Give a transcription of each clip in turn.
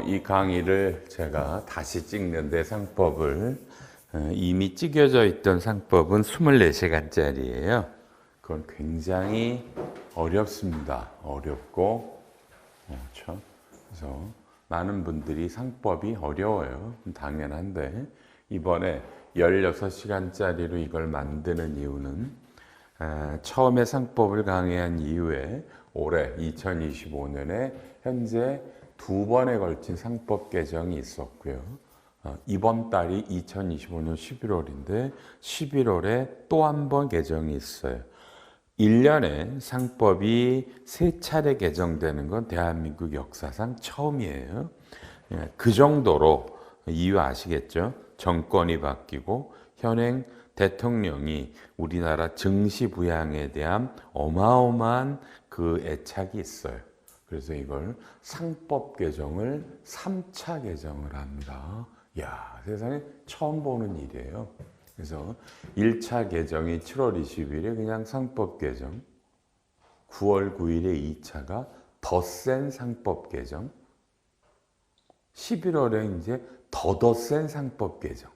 이 강의를 제가 다시 찍는데 상법을 이미 찍혀져 있던 상법은 24시간짜리예요. 그건 굉장히 어렵습니다. 어렵고 그렇죠. 그래서 많은 분들이 상법이 어려워요. 당연한데 이번에 16시간짜리로 이걸 만드는 이유는 처음에 상법을 강의한 이후에 올해 2025년에 현재 2번에 걸친 상법 개정이 있었고요. 이번 달이 2025년 11월인데 11월에 또 한 번 개정이 있어요. 1년에 상법이 3차례 개정되는 건 대한민국 역사상 처음이에요. 그 정도로 이유 아시겠죠? 정권이 바뀌고 현행 대통령이 우리나라 증시부양에 대한 어마어마한 그 애착이 있어요. 그래서 이걸 상법 개정을 3차 개정을 합니다. 이야, 세상에 처음 보는 일이에요. 그래서 1차 개정이 7월 20일에 그냥 상법 개정, 9월 9일에 2차가 더 센 상법 개정, 11월에 이제 더 센 상법 개정,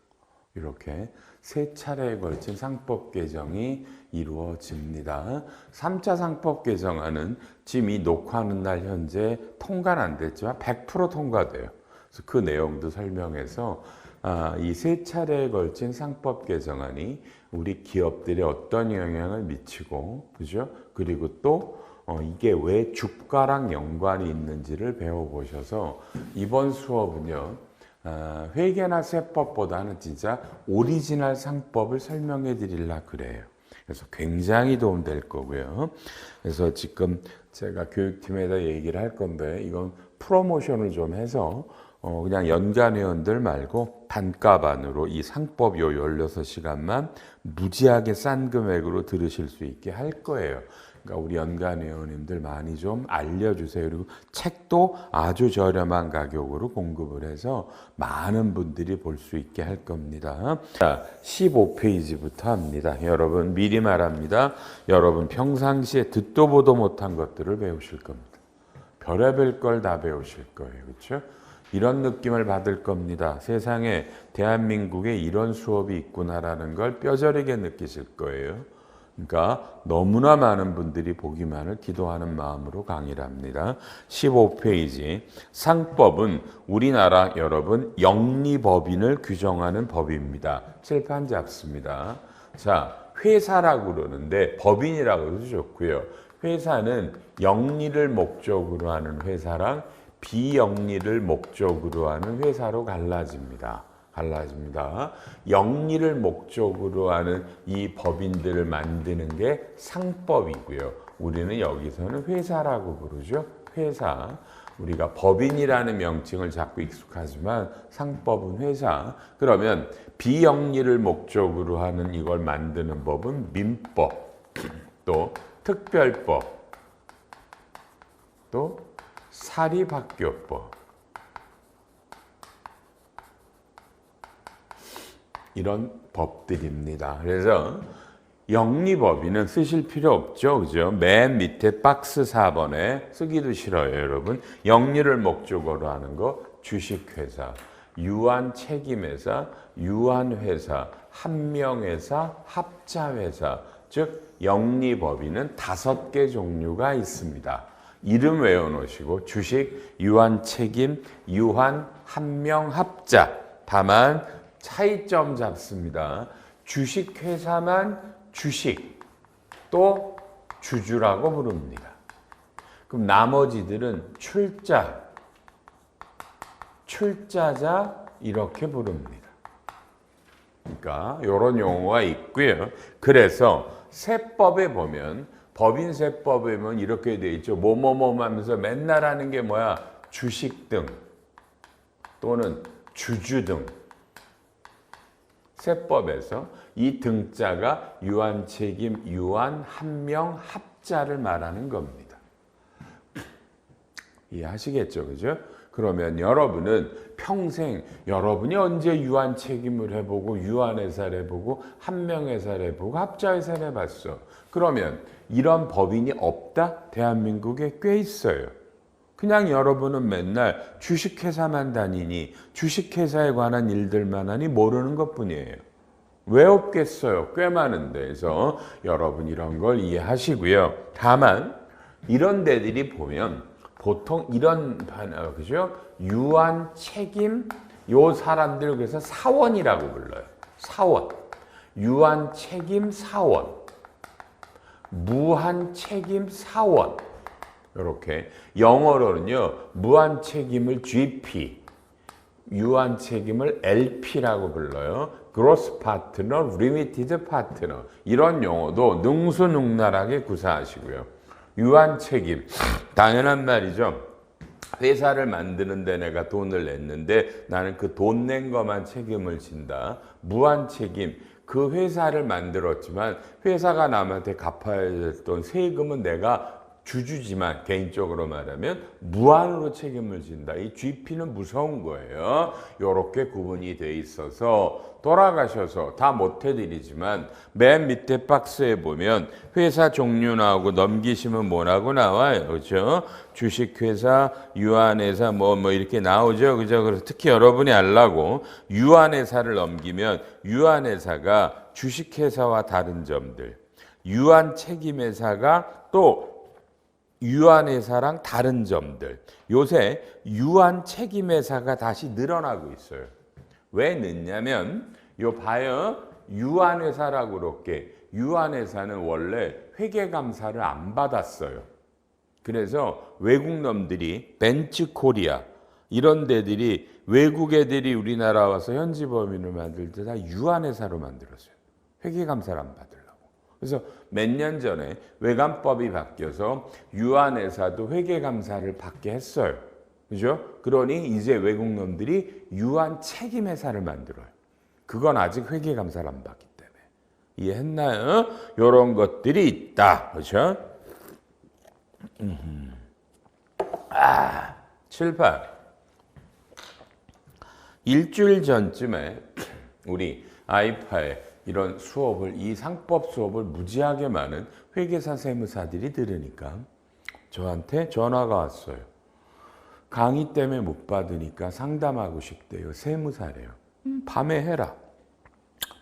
이렇게 3차례에 걸친 상법 개정이 이루어집니다. 3차 상법 개정안은 지금 이 녹화하는 날 현재 통과는 안 됐지만 100% 통과돼요. 그래서 그 내용도 설명해서 이 3차례에 걸친 상법 개정안이 우리 기업들에 어떤 영향을 미치고, 그죠? 그리고 또 이게 왜 주가랑 연관이 있는지를 배워보셔서 이번 수업은요. 회계나 세법보다는 진짜 오리지널 상법을 설명해 드리려 그래요. 그래서 굉장히 도움될 거고요. 그래서 지금 제가 교육팀에다 얘기를 할 건데 이건 프로모션을 좀 해서 그냥 연간회원들 말고 단가반으로 이 상법 요 16시간만 무지하게 싼 금액으로 들으실 수 있게 할 거예요. 그러니까 우리 연간회원님들 많이 좀 알려주세요. 그리고 책도 아주 저렴한 가격으로 공급을 해서 많은 분들이 볼 수 있게 할 겁니다. 자, 15페이지부터 합니다. 여러분 미리 말합니다. 여러분 평상시에 듣도 보도 못한 것들을 배우실 겁니다. 별의별 걸 다 배우실 거예요. 그렇죠? 이런 느낌을 받을 겁니다. 세상에 대한민국에 이런 수업이 있구나라는 걸 뼈저리게 느끼실 거예요. 그러니까 너무나 많은 분들이 보기만을 기도하는 마음으로 강의를 합니다. 15페이지 상법은 우리나라 여러분 영리법인을 규정하는 법입니다. 칠판 잡습니다. 자, 회사라고 그러는데 법인이라고 해도 좋고요. 회사는 영리를 목적으로 하는 회사랑 비영리를 목적으로 하는 회사로 갈라집니다. 영리를 목적으로 하는 이 법인들을 만드는 게 상법이고요. 우리는 여기서는 회사라고 부르죠. 회사. 우리가 법인이라는 명칭을 자꾸 익숙하지만 상법은 회사. 그러면 비영리를 목적으로 하는 이걸 만드는 법은 민법, 또 특별법, 또 사립학교법. 이런 법들입니다. 그래서 영리법인은 쓰실 필요 없죠. 그죠? 맨 밑에 박스 4번에 쓰기도 싫어요, 여러분. 영리를 목적으로 하는 거 주식회사, 유한책임회사, 유한회사, 한명회사, 합자회사. 즉 영리법인은 5개 종류가 있습니다. 이름 외워놓으시고 주식, 유한책임, 유한, 한명, 합자. 다만 차이점 잡습니다. 주식회사만 주식, 또 주주라고 부릅니다. 그럼 나머지들은 출자자 이렇게 부릅니다. 그러니까 이런 용어가 있고요. 그래서 세법에 보면 법인세법에 보면 이렇게 돼 있죠. 뭐뭐뭐 하면서 맨날 하는 게 뭐야? 주식 등 또는 주주 등. 세법에서 이 등자가 유한책임, 유한, 한명, 합자를 말하는 겁니다. 이해하시겠죠? 그죠? 그러면 여러분은 평생 여러분이 언제 유한 책임을 해보고 유한 회사를 해보고 한명 회사를 해보고 합자 회사를 해봤어. 그러면 이런 법인이 없다? 대한민국에 꽤 있어요. 그냥 여러분은 맨날 주식회사만 다니니 주식회사에 관한 일들만 하니 모르는 것뿐이에요. 왜 없겠어요? 꽤 많은데. 그래서 여러분 이런 걸 이해하시고요. 다만 이런 데들이 보면 보통 이런 그죠? 유한 책임 요 사람들 그래서 사원이라고 불러요. 사원. 유한 책임 사원. 무한 책임 사원. 이렇게 영어로는요. 무한 책임을 GP, 유한 책임을 LP라고 불러요. Gross Partner, Limited Partner. 이런 용어도 능수능란하게 구사하시고요. 유한 책임, 당연한 말이죠. 회사를 만드는 데 내가 돈을 냈는데 나는 그 돈 낸 것만 책임을 진다. 무한 책임, 그 회사를 만들었지만 회사가 남한테 갚아야 됐던 세금은 내가 주주지만 개인적으로 말하면 무한으로 책임을 진다. 이 GP는 무서운 거예요. 이렇게 구분이 돼 있어서 돌아가셔서 다 못 해드리지만 맨 밑에 박스에 보면 회사 종류 나오고 넘기시면 뭐라고 나와요. 그렇죠? 주식회사, 유한회사 뭐 이렇게 나오죠. 그죠? 그래서 특히 여러분이 알라고 유한회사를 넘기면 유한회사가 주식회사와 다른 점들, 유한책임회사가 또 유한회사랑 다른 점들. 요새 유한책임회사가 다시 늘어나고 있어요. 왜 늦냐면 요 봐요. 유한회사라고 그렇게 유한회사는 원래 회계감사를 안 받았어요. 그래서 외국 놈들이 벤츠코리아 이런 데들이 외국 애들이 우리나라 와서 현지 법인을 만들 때 다 유한회사로 만들었어요. 회계감사를 안 받으려고. 그래서 몇 년 전에 외관법이 바뀌어서 유한회사도 회계감사를 받게 했어요. 그죠? 그러니 이제 외국 놈들이 유한책임회사를 만들어요. 그건 아직 회계감사를 안 받기 때문에. 이해했나요? 이런 것들이 있다. 그렇죠? 7, 8. 일주일 전쯤에 우리 아이파에 이런 수업을, 이 상법 수업을 무지하게 많은 회계사 세무사들이 들으니까 저한테 전화가 왔어요. 강의 때문에 못 받으니까 상담하고 싶대요. 세무사래요. 밤에 해라.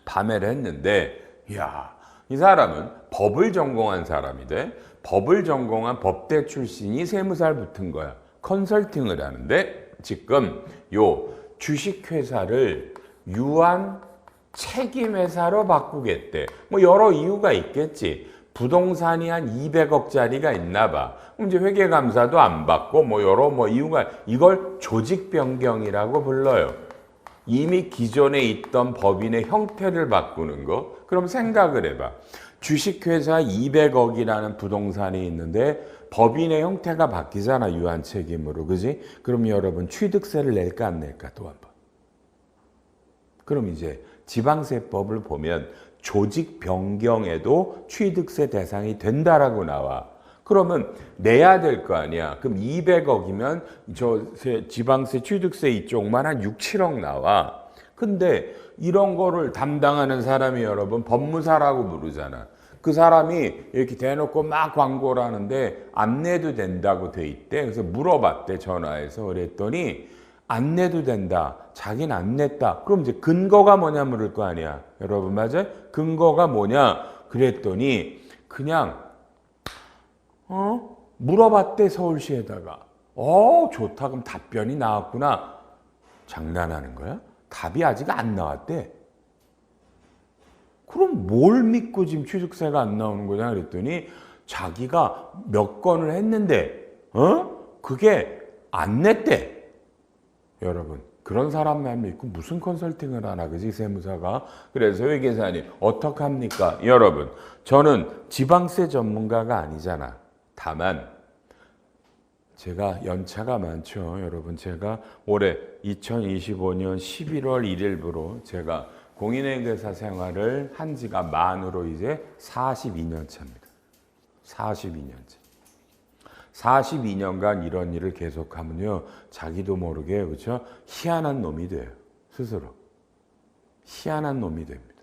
밤에를 했는데, 이야, 이 사람은 법을 전공한 사람인데, 법을 전공한 법대 출신이 세무사를 붙은 거야. 컨설팅을 하는데, 지금 요 주식회사를 유한 책임회사로 바꾸겠대. 뭐 여러 이유가 있겠지. 부동산이 한 200억짜리가 있나 봐. 그럼 이제 회계감사도 안 받고 뭐 여러 이유가, 이걸 조직 변경이라고 불러요. 이미 기존에 있던 법인의 형태를 바꾸는 거. 그럼 생각을 해봐. 주식회사 200억이라는 부동산이 있는데 법인의 형태가 바뀌잖아. 유한 책임으로. 그지? 그럼 여러분 취득세를 낼까 안 낼까 또 한 번. 그럼 이제 지방세법을 보면 조직 변경에도 취득세 대상이 된다라고 나와. 그러면 내야 될 거 아니야. 그럼 200억이면 저 지방세 취득세 이쪽만 한 6, 7억 나와. 근데 이런 거를 담당하는 사람이 여러분 법무사라고 부르잖아. 그 사람이 이렇게 대놓고 막 광고를 하는데 안 내도 된다고 돼 있대. 그래서 물어봤대, 전화해서. 그랬더니 안 내도 된다. 자기는 안 냈다. 그럼 이제 근거가 뭐냐 물을 거 아니야. 여러분 맞아요? 근거가 뭐냐? 그랬더니 그냥 물어봤대, 서울시에다가. 좋다. 그럼 답변이 나왔구나. 장난하는 거야? 답이 아직 안 나왔대. 그럼 뭘 믿고 지금 취득세가 안 나오는 거냐 그랬더니 자기가 몇 건을 했는데 그게 안 냈대. 여러분 그런 사람만 믿고 무슨 컨설팅을 하나, 그지? 세무사가. 그래서 회계사님 어떡합니까? 여러분 저는 지방세 전문가가 아니잖아. 다만 제가 연차가 많죠. 여러분 제가 올해 2025년 11월 1일부로 제가 공인회계사 생활을 한 지가 만으로 이제 42년 차입니다. 42년 차. 42년간 이런 일을 계속하면요. 자기도 모르게 그렇죠? 희한한 놈이 돼요. 스스로. 희한한 놈이 됩니다.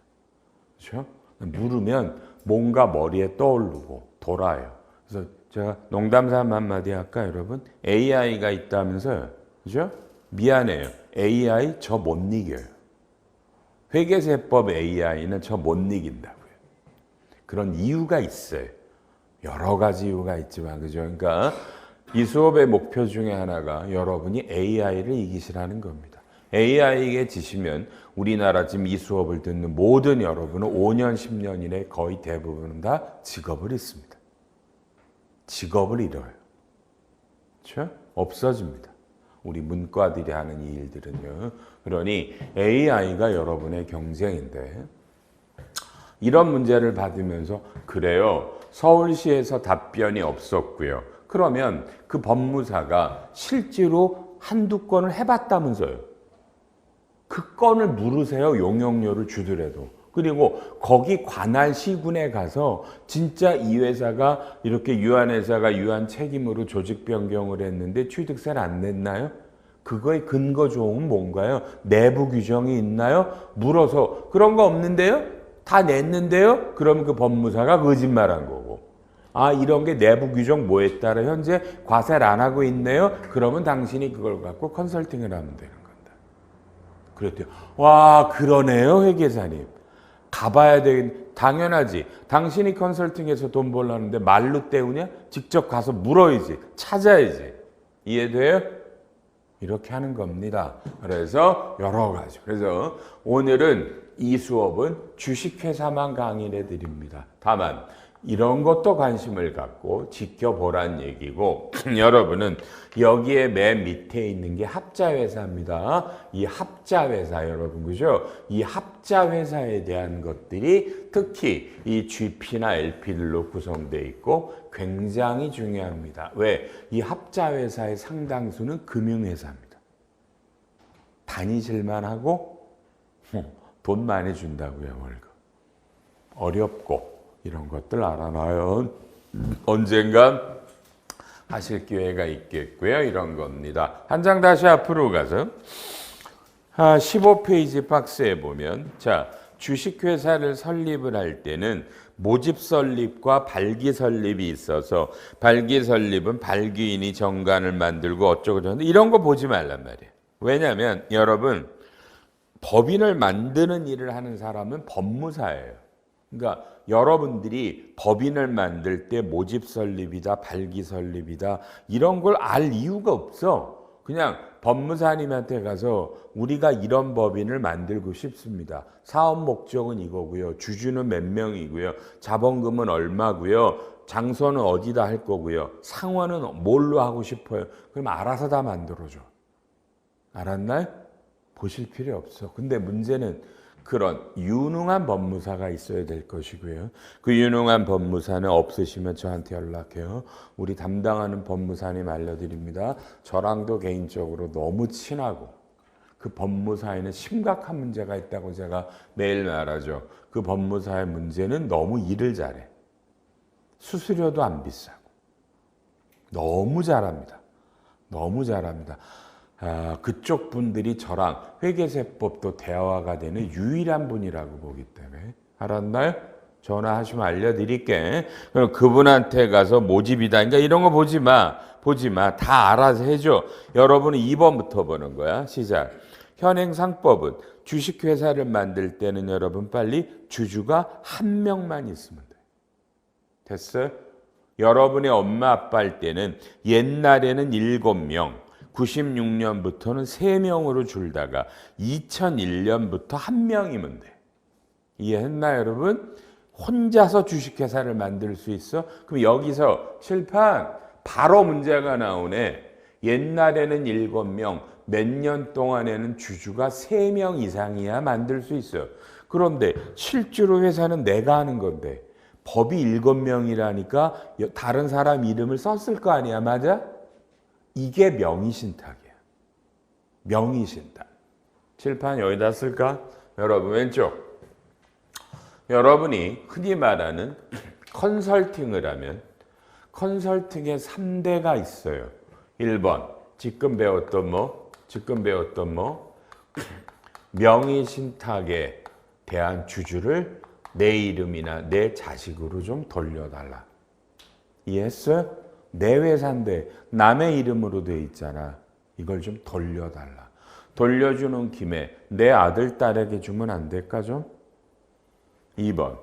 그렇죠? 물으면 뭔가 머리에 떠오르고 돌아요. 그래서 제가 농담삼 한마디 할까 여러분? AI가 있다면서요. 그죠? 미안해요. AI 저 못 이겨요. 회계세법 AI는 저 못 이긴다고요. 그런 이유가 있어요. 여러 가지 이유가 있지만 그죠? 그러니까 이 수업의 목표 중에 하나가 여러분이 AI를 이기시라는 겁니다. AI에게 지시면 우리나라 지금 이 수업을 듣는 모든 여러분은 5년, 10년 이내 거의 대부분은 다 직업을 잃습니다. 직업을 잃어요. 그렇죠? 없어집니다. 우리 문과들이 하는 이 일들은요. 그러니 AI가 여러분의 경쟁인데 이런 문제를 받으면서 그래요. 서울시에서 답변이 없었고요. 그러면 그 법무사가 실제로 한두 건을 해봤다면서요. 그 건을 물으세요. 용역료를 주더라도. 그리고 거기 관할 시군에 가서 진짜 이 회사가 이렇게 유한회사가 유한 책임으로 조직 변경을 했는데 취득세를 안 냈나요? 그거의 근거 조항은 뭔가요? 내부 규정이 있나요? 물어서 그런 거 없는데요? 다 냈는데요? 그러면 그 법무사가 거짓말한 거고. 아, 이런 게 내부 규정 뭐에 따라 현재 과세를 안 하고 있네요? 그러면 당신이 그걸 갖고 컨설팅을 하면 되는 겁니다. 그랬대요. 와, 그러네요, 회계사님. 가봐야 되겠, 당연하지. 당신이 컨설팅해서 돈 벌라는데 말로 때우냐? 직접 가서 물어야지. 찾아야지. 이해돼요? 이렇게 하는 겁니다. 그래서 여러 가지. 그래서 오늘은 이 수업은 주식회사만 강의를 해드립니다. 다만 이런 것도 관심을 갖고 지켜보란 얘기고 여러분은 여기에 맨 밑에 있는 게 합자회사입니다. 이 합자회사 여러분 그죠? 이 합자회사에 대한 것들이 특히 이 GP나 LP들로 구성되어 있고 굉장히 중요합니다. 왜? 이 합자회사의 상당수는 금융회사입니다. 다니실만 하고 돈 많이 준다고요 월급. 어렵고 이런 것들 알아놔요. 언젠간 하실 기회가 있겠고요. 이런 겁니다. 한 장 다시 앞으로 가서 15페이지 박스에 보면 자 주식회사를 설립을 할 때는 모집 설립과 발기 설립이 있어서 발기 설립은 발기인이 정관을 만들고 어쩌고 저쩌고 이런 거 보지 말란 말이에요. 왜냐하면 여러분 법인을 만드는 일을 하는 사람은 법무사예요. 그러니까 여러분들이 법인을 만들 때 모집 설립이다, 발기 설립이다 이런 걸 알 이유가 없어. 그냥 법무사님한테 가서 우리가 이런 법인을 만들고 싶습니다. 사업 목적은 이거고요. 주주는 몇 명이고요. 자본금은 얼마고요. 장소는 어디다 할 거고요. 상원은 뭘로 하고 싶어요. 그럼 알아서 다 만들어줘. 알았나요? 보실 필요 없어. 근데 문제는 그런 유능한 법무사가 있어야 될 것이고요. 그 유능한 법무사는 없으시면 저한테 연락해요. 우리 담당하는 법무사님 알려드립니다. 저랑도 개인적으로 너무 친하고 그 법무사에는 심각한 문제가 있다고 제가 매일 말하죠. 그 법무사의 문제는 너무 일을 잘해. 수수료도 안 비싸고. 너무 잘합니다. 너무 잘합니다. 그쪽 분들이 저랑 회계세법도 대화가 되는 유일한 분이라고 보기 때문에 알았나요? 전화하시면 알려드릴게. 그럼 그분한테 가서 모집이다. 그러니까 이런 거 보지 마. 다 알아서 해줘. 여러분은 2번부터 보는 거야. 시작. 현행상법은 주식회사를 만들 때는 여러분 빨리 주주가 한 명만 있으면 돼. 됐어요? 여러분의 엄마 아빠 할 때는 옛날에는 7명. 96년부터는 3명으로 줄다가 2001년부터 1명이면 돼. 이해했나요, 여러분? 혼자서 주식회사를 만들 수 있어? 그럼 여기서 칠판 바로 문제가 나오네. 옛날에는 7명, 몇 년 동안에는 주주가 3명 이상이야 만들 수 있어. 그런데 실제로 회사는 내가 하는 건데 법이 7명이라니까 다른 사람 이름을 썼을 거 아니야, 맞아? 이게 명의신탁이야. 명의신탁. 칠판 여기다 쓸까? 여러분 왼쪽. 여러분이 흔히 말하는 컨설팅을 하면 컨설팅에 3대가 있어요. 1번 지금 배웠던 명의신탁에 대한 주주를 내 이름이나 내 자식으로 좀 돌려달라. 이해했어요? 내 회사인데 남의 이름으로 돼 있잖아. 이걸 좀 돌려달라. 돌려주는 김에 내 아들, 딸에게 주면 안 될까 좀? 2번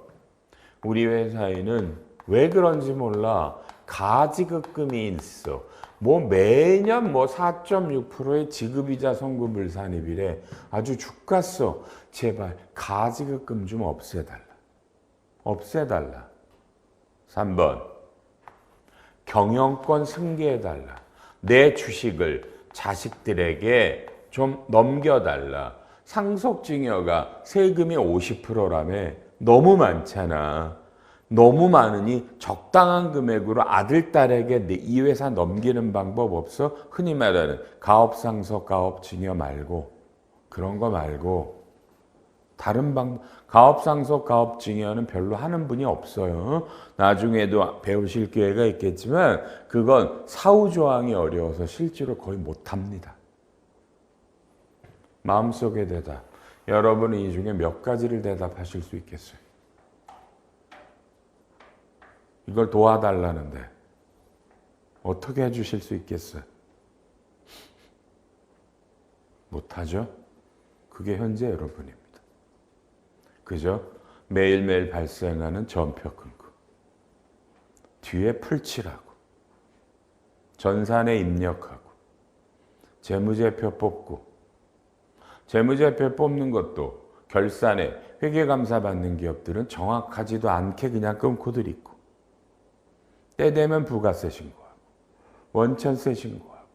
우리 회사에는 왜 그런지 몰라 가지급금이 있어. 매년 4.6%의 지급이자 성금을 산입이래. 아주 죽겠어. 제발 가지급금 좀 없애달라. 3번 경영권 승계해달라. 내 주식을 자식들에게 좀 넘겨달라. 상속증여가 세금이 50%라며 너무 많잖아. 너무 많으니 적당한 금액으로 아들, 딸에게 이 회사 넘기는 방법 없어? 흔히 말하는 가업상속, 가업증여 말고 그런 거 말고 다른 방법, 가업상속, 가업증여는 별로 하는 분이 없어요. 나중에도 배우실 기회가 있겠지만 그건 사후조항이 어려워서 실제로 거의 못합니다. 마음속의 대답. 여러분은 이 중에 몇 가지를 대답하실 수 있겠어요? 이걸 도와달라는데 어떻게 해주실 수 있겠어요? 못하죠? 그게 현재 여러분입니다. 그죠? 매일매일 발생하는 전표 끊고 뒤에 풀칠하고 전산에 입력하고 재무제표 뽑고 재무제표 뽑는 것도 결산에 회계감사 받는 기업들은 정확하지도 않게 그냥 끊고들 있고 때 되면 부가세 신고하고 원천세 신고하고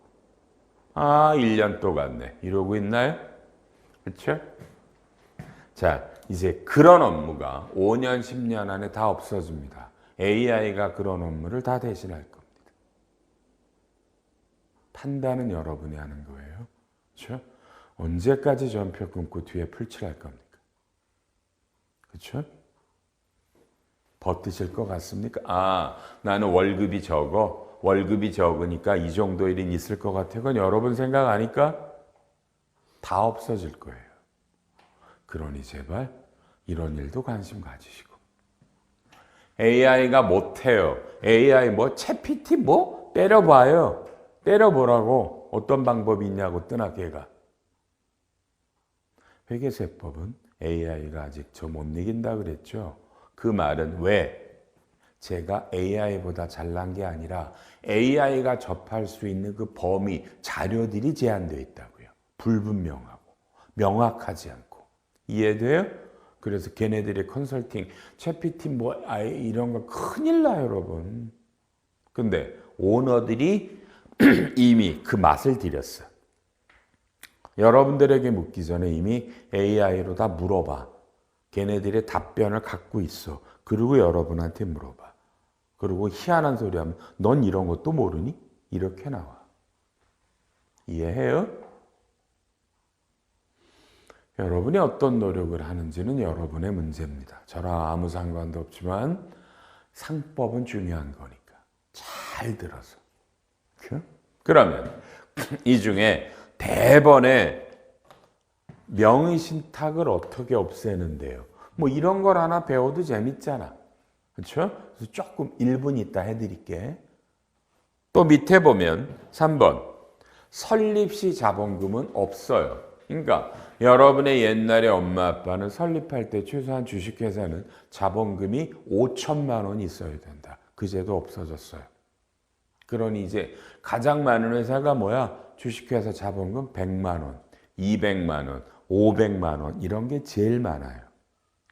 1년 또 갔네 이러고 있나요? 그렇죠? 자, 이제 그런 업무가 5년, 10년 안에 다 없어집니다. AI가 그런 업무를 다 대신할 겁니다. 판단은 여러분이 하는 거예요. 그렇죠? 언제까지 전표 끊고 뒤에 풀칠할 겁니까? 그렇죠? 버티실 것 같습니까? 나는 월급이 적으니까 이 정도 일은 있을 것 같아요. 그건 여러분 생각하니까 다 없어질 거예요. 그러니 제발 이런 일도 관심 가지시고. AI가 못해요. AI 챗GPT 때려봐요. 때려보라고. 어떤 방법이 있냐고 뜨나 걔가. 회계세법은 AI가 아직 저 못 이긴다 그랬죠. 그 말은 왜? 제가 AI보다 잘난 게 아니라 AI가 접할 수 있는 그 범위, 자료들이 제한되어 있다고요. 불분명하고 명확하지 않고. 이해돼요? 그래서 걔네들의 컨설팅, 챗GPT 이런 거 큰일 나요, 여러분. 근데 오너들이 이미 그 맛을 들였어. 여러분들에게 묻기 전에 이미 AI로 다 물어봐. 걔네들의 답변을 갖고 있어. 그리고 여러분한테 물어봐. 그리고 희한한 소리 하면 넌 이런 것도 모르니? 이렇게 나와. 이해해요? 여러분이 어떤 노력을 하는지는 여러분의 문제입니다. 저랑 아무 상관도 없지만 상법은 중요한 거니까 잘 들어서. 그러면 이 중에 대번에 명의신탁을 어떻게 없애는데요? 이런 걸 하나 배워도 재밌잖아. 그렇죠? 그래서 조금 1분 있다 해드릴게. 또 밑에 보면 3번 설립시 자본금은 없어요. 그러니까 여러분의 옛날에 엄마 아빠는 설립할 때 최소한 주식회사는 자본금이 5천만 원 있어야 된다. 그 제도 없어졌어요. 그러니 이제 가장 많은 회사가 뭐야? 주식회사 자본금 100만 원, 200만 원, 500만 원 이런 게 제일 많아요.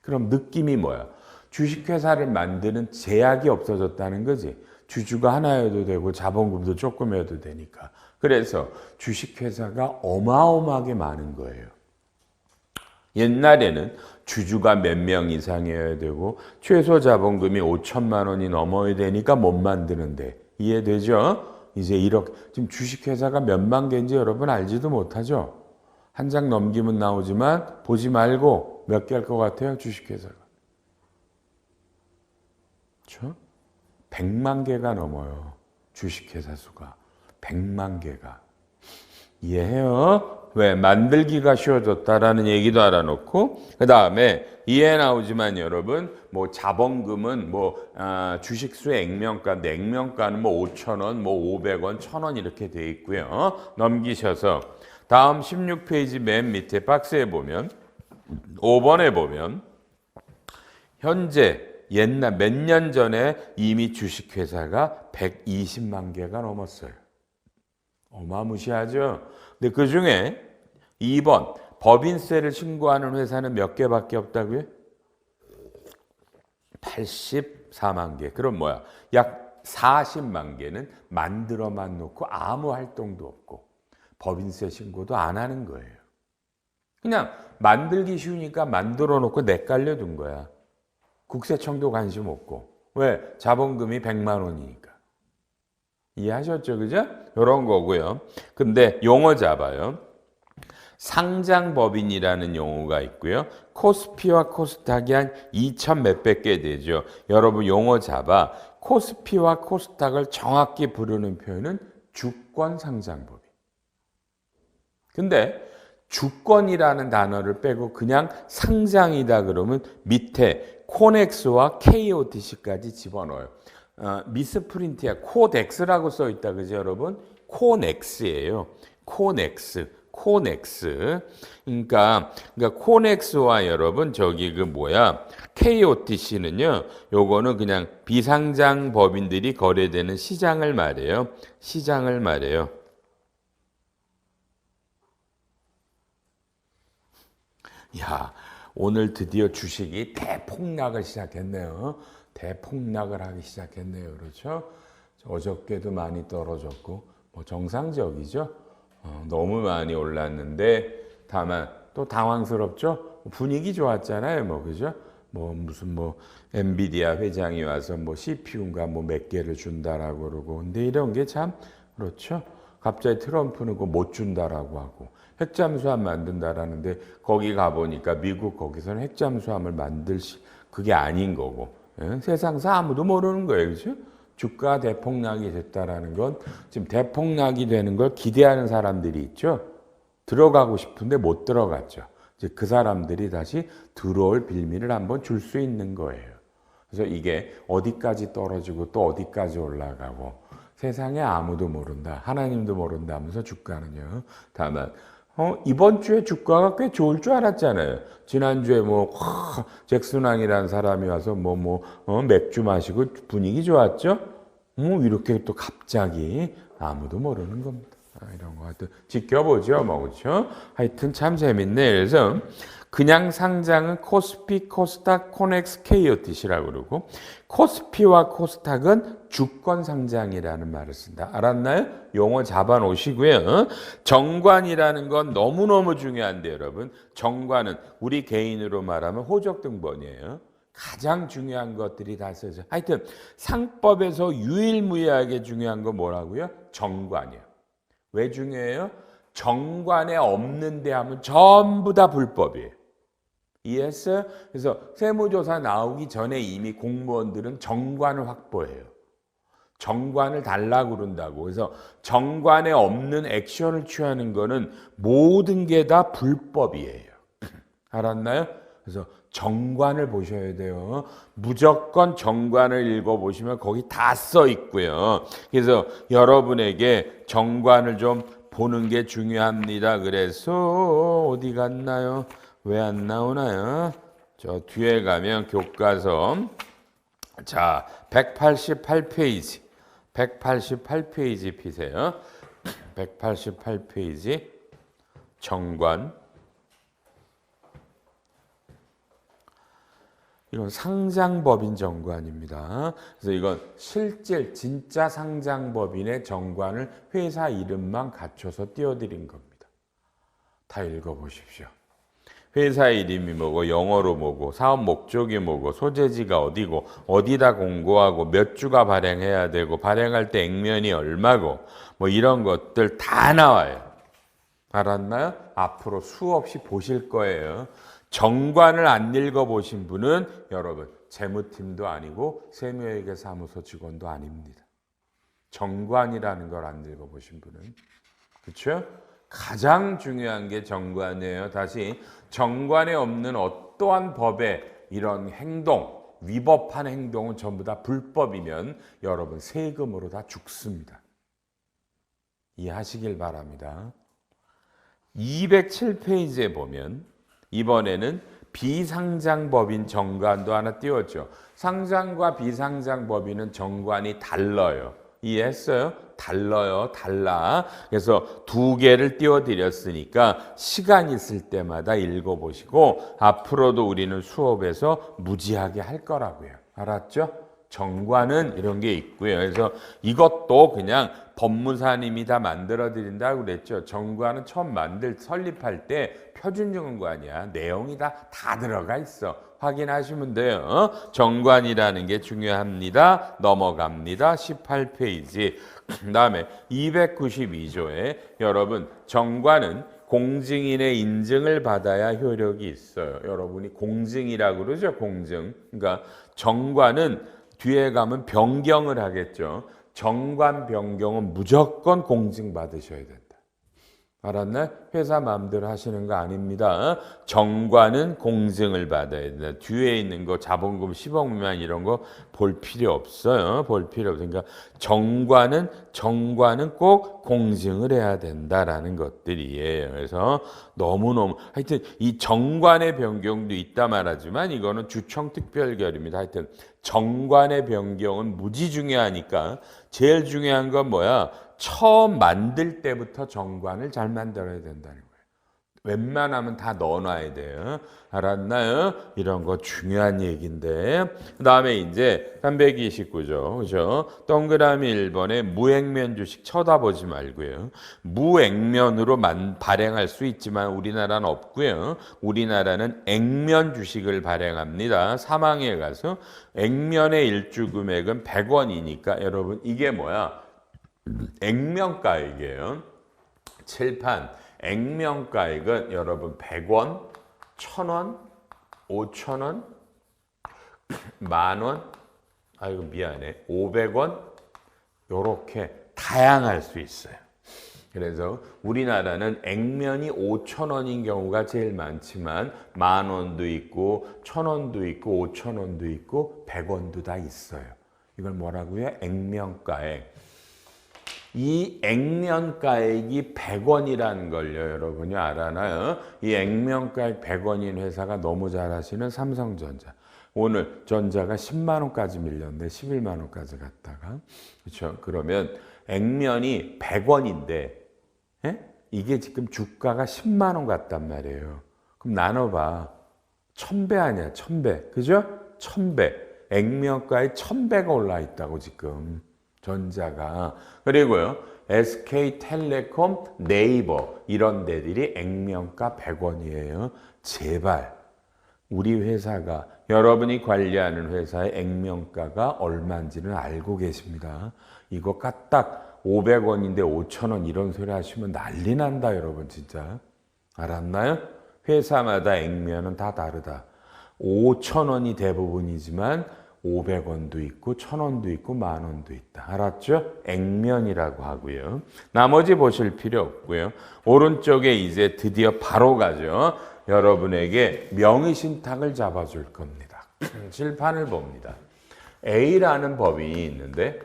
그럼 느낌이 뭐야? 주식회사를 만드는 제약이 없어졌다는 거지. 주주가 하나여도 되고 자본금도 조금여도 되니까. 그래서 주식회사가 어마어마하게 많은 거예요. 옛날에는 주주가 몇 명 이상이어야 되고 최소 자본금이 5천만 원이 넘어야 되니까 못 만드는데 이해되죠? 이제 이렇게 지금 주식회사가 몇만 개인지 여러분 알지도 못하죠? 한 장 넘기면 나오지만 보지 말고 몇 개일 것 같아요? 주식회사가. 그렇죠? 100만 개가 넘어요. 주식회사 수가. 100만 개가. 이해해요? 왜? 만들기가 쉬워졌다라는 얘기도 알아놓고, 그 다음에 이해 나오지만 여러분, 뭐 자본금은 주식수의 액면가인데 액면가는 5,000원, 500원, 1,000원 이렇게 돼 있고요. 넘기셔서 다음 16페이지 맨 밑에 박스에 보면 5번에 보면 현재 옛날 몇 년 전에 이미 주식회사가 120만 개가 넘었어요. 어마무시하죠? 근데 그 중에 2번 법인세를 신고하는 회사는 몇 개밖에 없다고요? 84만 개. 그럼 뭐야? 약 40만 개는 만들어만 놓고 아무 활동도 없고 법인세 신고도 안 하는 거예요. 그냥 만들기 쉬우니까 만들어 놓고 내깔려 둔 거야. 국세청도 관심 없고. 왜? 자본금이 100만 원이니까. 이해하셨죠? 그죠? 이런 거고요. 근데 용어 잡아요. 상장법인이라는 용어가 있고요. 코스피와 코스닥이 한 2천 몇백 개 되죠. 여러분 용어 잡아. 코스피와 코스닥을 정확히 부르는 표현은 주권상장법인. 근데 주권이라는 단어를 빼고 그냥 상장이다 그러면 밑에 코넥스와 KOTC까지 집어넣어요. 미스프린트야. 코덱스라고 써 있다. 그죠, 여러분? 코넥스예요. 코넥스. 그러니까 코넥스와 여러분 KOTC는요. 요거는 그냥 비상장 법인들이 거래되는 시장을 말해요. 시장을 말해요. 야, 오늘 드디어 주식이 대폭락을 시작했네요. 대폭락을 하기 시작했네요. 그렇죠? 어저께도 많이 떨어졌고 정상적이죠. 너무 많이 올랐는데 다만 또 당황스럽죠. 분위기 좋았잖아요. 그죠? 무슨 엔비디아 회장이 와서 CPU인가 몇 개를 준다라고 그러고. 근데 이런 게 참 그렇죠. 갑자기 트럼프는 그거 못 준다라고 하고 핵잠수함 만든다라는데 거기 가보니까 미국 거기서는 핵잠수함을 그게 아닌 거고. 세상사 아무도 모르는 거예요. 그죠? 주가 대폭락이 됐다라는 건 지금 대폭락이 되는 걸 기대하는 사람들이 있죠. 들어가고 싶은데 못 들어갔죠. 이제 그 사람들이 다시 들어올 빌미를 한번 줄 수 있는 거예요. 그래서 이게 어디까지 떨어지고 또 어디까지 올라가고 세상에 아무도 모른다. 하나님도 모른다 하면서 주가는요. 다만 이번 주에 주가가 꽤 좋을 줄 알았잖아요. 지난주에 잭슨왕이라는 사람이 와서 맥주 마시고 분위기 좋았죠? 이렇게 또 갑자기 아무도 모르는 겁니다. 이런 거 하여튼 지켜보죠. 그렇죠? 하여튼 참 재밌네. 그래서 그냥 상장은 코스피, 코스닥, 코넥스, KOTC라고 그러고 코스피와 코스닥은 주권 상장이라는 말을 쓴다. 알았나요? 용어 잡아놓으시고요. 정관이라는 건 너무너무 중요한데 여러분. 정관은 우리 개인으로 말하면 호적등본이에요. 가장 중요한 것들이 다 써져. 하여튼 상법에서 유일무이하게 중요한 건 뭐라고요? 정관이요. 왜 중요해요? 정관에 없는데 하면 전부 다 불법이에요. 이해했어요? 그래서 세무조사 나오기 전에 이미 공무원들은 정관을 확보해요. 정관을 달라고 그런다고. 그래서 정관에 없는 액션을 취하는 거는 모든 게 다 불법이에요. 알았나요? 그래서 정관을 보셔야 돼요. 무조건 정관을 읽어보시면 거기 다 써 있고요. 그래서 여러분에게 정관을 좀 보는 게 중요합니다. 그래서 어디 갔나요? 왜 안 나오나요? 저 뒤에 가면 교과서 자 188페이지 188페이지 피세요. 188페이지 정관 이건 상장법인 정관입니다. 그래서 이건 실제 진짜 상장법인의 정관을 회사 이름만 갖춰서 띄워드린 겁니다. 다 읽어보십시오. 회사 이름이 뭐고 영어로 뭐고 사업 목적이 뭐고 소재지가 어디고 어디다 공고하고 몇 주가 발행해야 되고 발행할 때 액면이 얼마고 이런 것들 다 나와요. 알았나요? 앞으로 수없이 보실 거예요. 정관을 안 읽어보신 분은 여러분 재무팀도 아니고 세무회계사무소 직원도 아닙니다. 정관이라는 걸 안 읽어보신 분은. 그렇죠? 가장 중요한 게 정관이에요. 다시 정관에 없는 어떠한 법의 이런 행동, 위법한 행동은 전부 다 불법이면 여러분 세금으로 다 죽습니다. 이해하시길 바랍니다. 207페이지에 보면 이번에는 비상장법인 정관도 하나 띄웠죠. 상장과 비상장법인은 정관이 달라요. 이해했어요? 달라. 그래서 두 개를 띄워드렸으니까 시간 있을 때마다 읽어보시고 앞으로도 우리는 수업에서 무지하게 할 거라고요. 알았죠? 정관은 이런 게 있고요. 그래서 이것도 그냥 법무사님이 다 만들어 드린다고 그랬죠. 정관은 처음 설립할 때 표준정관이야. 내용이 다 들어가 있어. 확인하시면 돼요. 정관이라는 게 중요합니다. 넘어갑니다. 18페이지. 그다음에 292조에 여러분 정관은 공증인의 인증을 받아야 효력이 있어요. 여러분이 공증이라고 그러죠. 공증. 그러니까 정관은 뒤에 가면 변경을 하겠죠. 정관 변경은 무조건 공증 받으셔야 된다. 알았나요? 회사 마음대로 하시는 거 아닙니다. 정관은 공증을 받아야 된다. 뒤에 있는 거 자본금 10억 미만 이런 거 볼 필요 없어요. 볼 필요 없어요. 그러니까 정관은 꼭 공증을 해야 된다라는 것들이에요. 그래서 너무너무 하여튼 이 정관의 변경도 있다 말하지만 이거는 주청특별결입니다. 하여튼 정관의 변경은 무지 중요하니까 제일 중요한 건 뭐야? 처음 만들 때부터 정관을 잘 만들어야 된다는 거예요. 웬만하면 다 넣어놔야 돼요. 알았나요? 이런 거 중요한 얘기인데. 그 다음에 이제 329조. 그죠? 동그라미 1번에 무액면 주식 쳐다보지 말고요. 무액면으로 발행할 수 있지만 우리나라는 없고요. 우리나라는 액면 주식을 발행합니다. 사망에 가서 액면의 일주 금액은 100원이니까 여러분 이게 뭐야? 액면가액이에요. 칠판 액면가액은 여러분 100원, 1000원, 5000원, 만원, 아이고 미안해, 500원 요렇게 다양할 수 있어요. 그래서 우리나라는 액면이 5,000원인 경우가 제일 많지만 만원도 있고 1,000원도 있고 5,000원도 있고 100원도 다 있어요. 이걸 뭐라고요? 액면가액. 이 액면가액이 100원이라는 걸요. 여러분이 알아나요? 이 액면가액 100원인 회사가 너무 잘하시는 삼성전자. 오늘 전자가 10만 원까지 밀렸는데 11만 원까지 갔다가. 그렇죠? 그러면 액면이 100원인데 이게 지금 주가가 10만 원 같단 말이에요. 그럼 나눠봐. 1000배 아니야. 1000배. 그죠? 1000배. 액면가에 1000배가 올라 있다고 지금. 전자가. 그리고요. SK텔레콤, 네이버 이런 데들이 액면가 100원이에요. 제발 우리 회사가 여러분이 관리하는 회사의 액면가가 얼마인지는 알고 계십니다. 이거 까딱 500원인데 5,000원 이런 소리 하시면 난리 난다 여러분 진짜. 알았나요? 회사마다 액면은 다 다르다. 5,000원이 대부분이지만 500원도 있고 1,000원도 있고 만원도 있다. 알았죠? 액면이라고 하고요. 나머지 보실 필요 없고요. 오른쪽에 이제 드디어 바로 가죠. 여러분에게 명의신탁을 잡아줄 겁니다. 칠판을 봅니다. A라는 법인이 있는데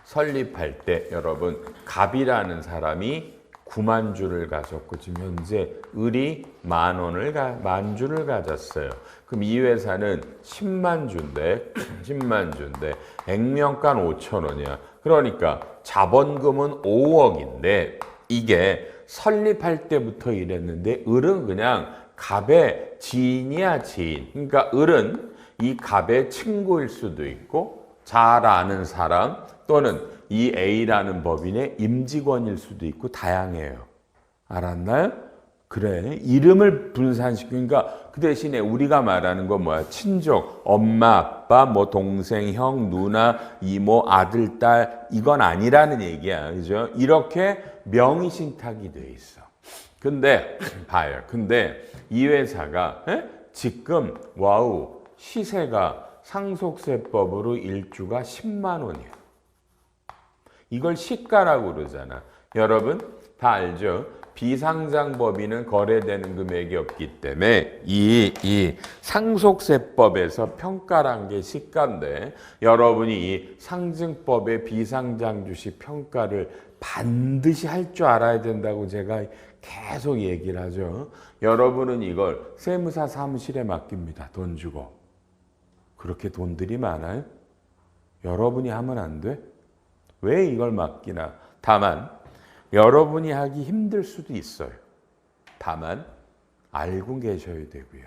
설립할 때 여러분 갑이라는 사람이 9만 주를 가졌고 지금 현재 을이 만 주를 가졌어요. 그럼 이 회사는 10만 주인데 액면가는 5,000원이야. 그러니까 자본금은 5억인데 이게 설립할 때부터 이랬는데 을은 그냥 갑의 지인이야 지인. 그러니까 을은 이 갑의 친구일 수도 있고 잘 아는 사람 또는 이 A라는 법인의 임직원일 수도 있고 다양해요. 알았나요? 그래. 이름을 분산시키니까 그 대신에 우리가 말하는 건 뭐야? 친족, 엄마, 아빠, 뭐 동생, 형, 누나, 이모, 아들, 딸 이건 아니라는 얘기야. 그죠? 이렇게 명의신탁이 돼 있어. 근데 봐요. 근데 이 회사가 지금 와우 시세가 상속세법으로 1주가 10만 원이에요. 이걸 시가라고 그러잖아. 여러분 다 알죠? 비상장법인은 거래되는 금액이 없기 때문에 이 상속세법에서 평가란 게 시가인데 여러분이 이 상증법의 비상장 주식 평가를 반드시 할 줄 알아야 된다고 제가 계속 얘기를 하죠. 여러분은 이걸 세무사 사무실에 맡깁니다. 돈 주고. 그렇게 돈들이 많아요? 여러분이 하면 안 돼? 왜 이걸 맡기나? 다만 여러분이 하기 힘들 수도 있어요. 다만 알고 계셔야 되고요.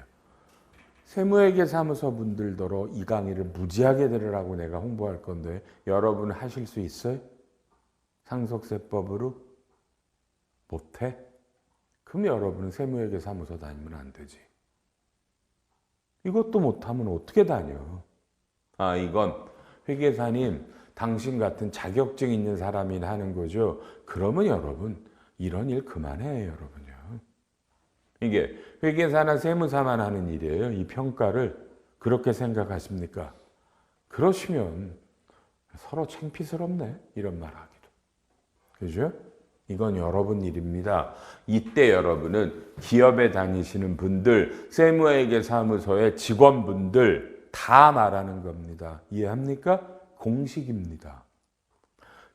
세무회계사무소 분들더러 이 강의를 무지하게 들으라고 내가 홍보할 건데 여러분 하실 수 있어요? 상속세법으로? 못해? 그럼 여러분은 세무회계사무소 다니면 안 되지. 이것도 못하면 어떻게 다녀? 아, 이건 회계사님 당신 같은 자격증 있는 사람이 하는 거죠. 그러면 여러분 이런 일 그만해요, 여러분요. 이게 회계사나 세무사만 하는 일이에요. 이 평가를 그렇게 생각하십니까? 그러시면 서로 창피스럽네, 이런 말 하기도. 그죠? 이건 여러분 일입니다. 이때 여러분은 기업에 다니시는 분들, 세무회계사무소의 직원분들 다 말하는 겁니다. 이해합니까? 공식입니다.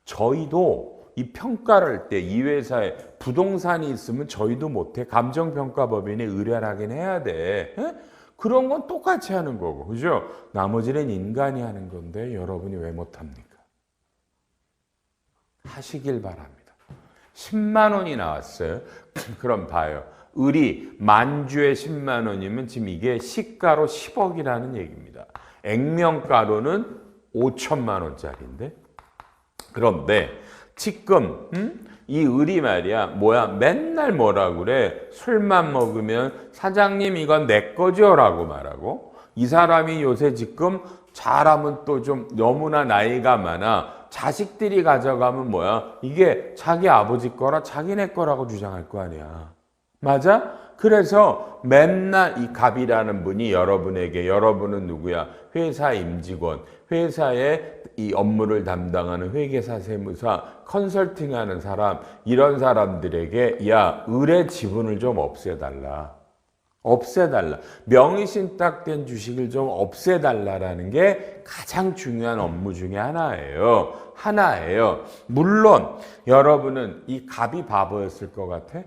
저희도 이 평가를 할 때 이 회사에 부동산이 있으면 저희도 못해. 감정평가법인에 의뢰를 하긴 해야 돼. 에? 그런 건 똑같이 하는 거고. 그죠? 나머지는 인간이 하는 건데 여러분이 왜 못합니까? 하시길 바랍니다. 10만 원이 나왔어요. 그럼 봐요. 을이 만주에 10만 원이면 지금 이게 시가로 10억이라는 얘기입니다. 액면가로는 5천만 원짜리인데. 그런데 지금 이 을이 말이야 맨날 뭐라 그래? 술만 먹으면 사장님 이건 내 거죠 라고 말하고, 이 사람이 요새 지금 잘하면 또 좀 너무나 나이가 많아 자식들이 가져가면 이게 자기 아버지 거라 자기네 거라고 주장할 거 아니야. 맞아? 그래서 맨날 이 갑이라는 분이 여러분에게, 여러분은 누구야? 회사 임직원, 회사의 이 업무를 담당하는 회계사, 세무사, 컨설팅하는 사람, 이런 사람들에게 야, 을의 지분을 좀 없애달라. 명의신탁된 주식을 좀 없애달라라는 게 가장 중요한 업무 중에 하나예요. 물론 여러분은 이 갑이 바보였을 것 같아?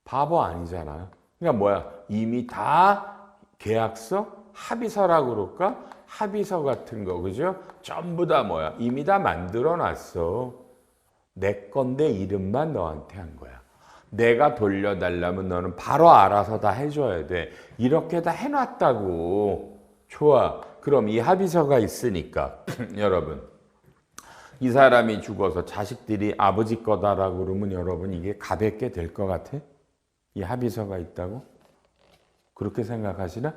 바보 아니잖아요. 그러니까 이미 다 계약서? 합의서라고 그럴까? 합의서 같은 거, 그죠? 전부 다 이미 다 만들어 놨어. 내 건데 이름만 너한테 한 거야. 내가 돌려달라면 너는 바로 알아서 다 해줘야 돼. 이렇게 다 해놨다고. 좋아. 그럼 이 합의서가 있으니까 여러분, 이 사람이 죽어서 자식들이 아버지 거다라고 그러면 여러분 이게 가볍게 될 것 같아? 이 합의서가 있다고? 그렇게 생각하시나?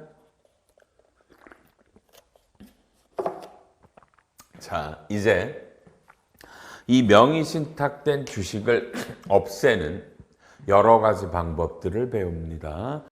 자, 이제 이 명의신탁된 주식을 없애는 여러 가지 방법들을 배웁니다.